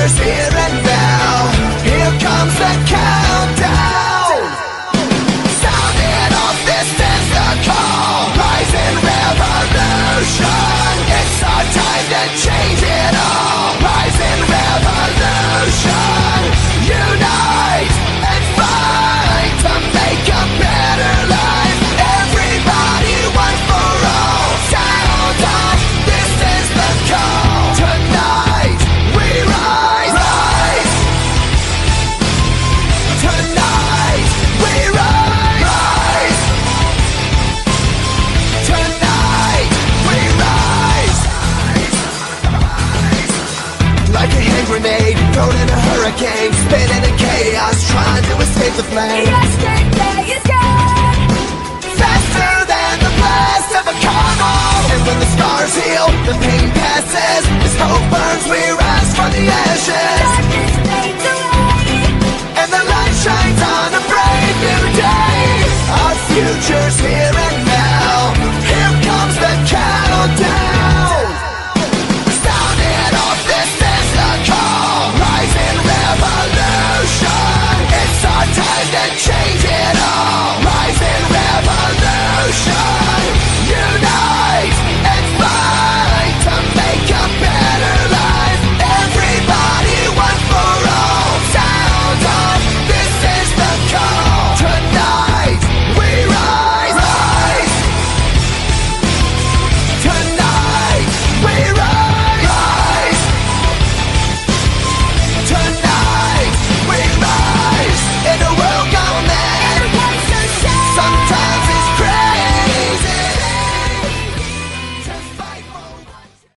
future's here and now. Here comes the countdown. Sounding off, this is the call. Rising revolution. It's our time to change it all. Rising revolution. Unite and fight to make a better life. Everybody, one for all. Sound off, this is the call. Tonight we rise, rise. Tonight we rise, rise. Tonight we rise. Like a hand grenade, thrown in a hurricane, spinning in chaos, trying to escape the flame. Yesterday is gone. Faster than the blast of a carnal. And when the scars heal, the pain passes. As hope burns, we rise from the ashes. Darkness fades away. And the light shines on a brave new day. Our future's here and now. Here comes the countdown.